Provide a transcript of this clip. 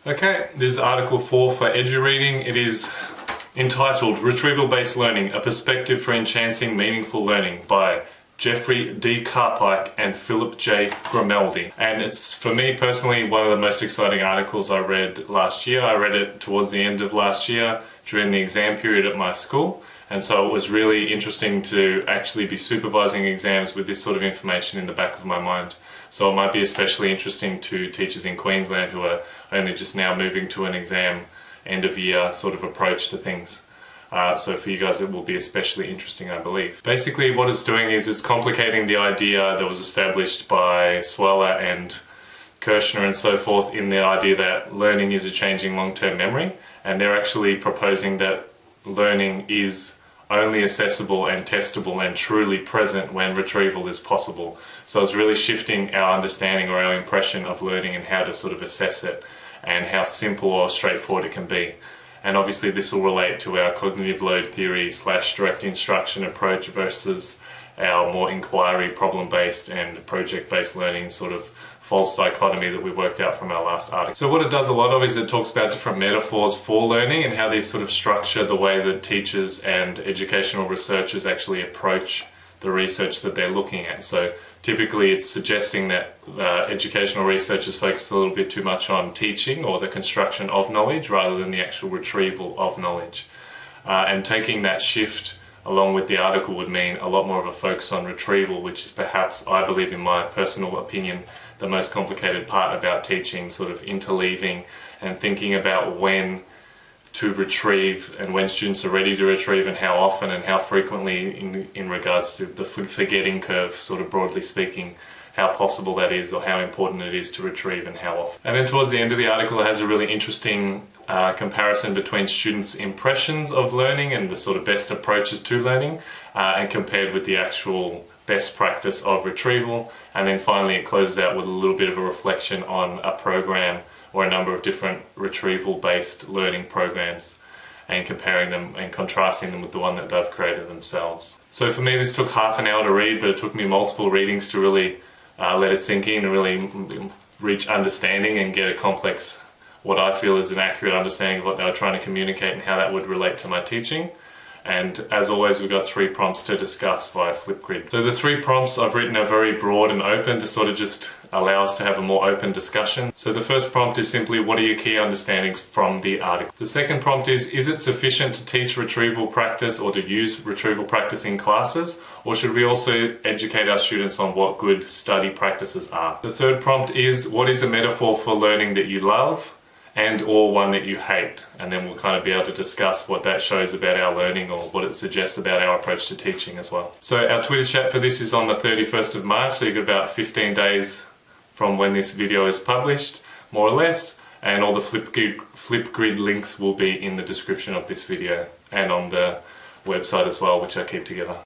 Okay, this is article 4 for edureading. It is entitled Retrieval-Based Learning, A Perspective for Enhancing Meaningful Learning by Jeffrey D. Karpicke and Phillip J. Grimaldi. And it's, for me personally, one of the most exciting articles I read last year. I read it towards the end of last year during the exam period at my school. And so it was really interesting to actually be supervising exams with this sort of information in the back of my mind. So it might be especially interesting to teachers in Queensland who are only just now moving to an exam end of year sort of approach to things. So for you guys it will be especially interesting, I believe. Basically what it's doing is it's complicating the idea that was established by Sweller and Kirshner and so forth in the idea that learning is a changing long-term memory, and they're actually proposing that learning is only accessible and testable and truly present when retrieval is possible. So it's really shifting our understanding or our impression of learning and how to sort of assess it and how simple or straightforward it can be. And obviously this will relate to our cognitive load theory / direct instruction approach versus our more inquiry, problem-based and project-based learning sort of false dichotomy that we worked out from our last article. So what it does a lot of is it talks about different metaphors for learning and how these sort of structure the way that teachers and educational researchers actually approach the research that they're looking at. So typically it's suggesting that educational researchers focus a little bit too much on teaching or the construction of knowledge rather than the actual retrieval of knowledge. And taking that shift along with the article would mean a lot more of a focus on retrieval, which is perhaps, I believe in my personal opinion, the most complicated part about teaching, sort of interleaving and thinking about when to retrieve and when students are ready to retrieve and how often and how frequently in regards to the forgetting curve, sort of broadly speaking, how possible that is or how important it is to retrieve and how often. And then towards the end of the article it has a really interesting comparison between students' impressions of learning and the sort of best approaches to learning and compared with the actual best practice of retrieval. And then finally it closes out with a little bit of a reflection on a program or a number of different retrieval-based learning programs and comparing them and contrasting them with the one that they've created themselves. So for me this took half an hour to read, but it took me multiple readings to really let it sink in and really reach understanding and get a complex, what I feel is an accurate understanding of what they were trying to communicate and how that would relate to my teaching. And as always, we've got 3 prompts to discuss via Flipgrid. So the 3 prompts I've written are very broad and open to sort of just allow us to have a more open discussion. So the first prompt is simply, what are your key understandings from the article? The second prompt is it sufficient to teach retrieval practice or to use retrieval practice in classes? Or should we also educate our students on what good study practices are? The third prompt is, what is a metaphor for learning that you love and or one that you hate? And then we'll kind of be able to discuss what that shows about our learning or what it suggests about our approach to teaching as well. So our Twitter chat for this is on the 31st of March, so you've got about 15 days from when this video is published, more or less, and all the Flipgrid links will be in the description of this video and on the website as well, which I keep together.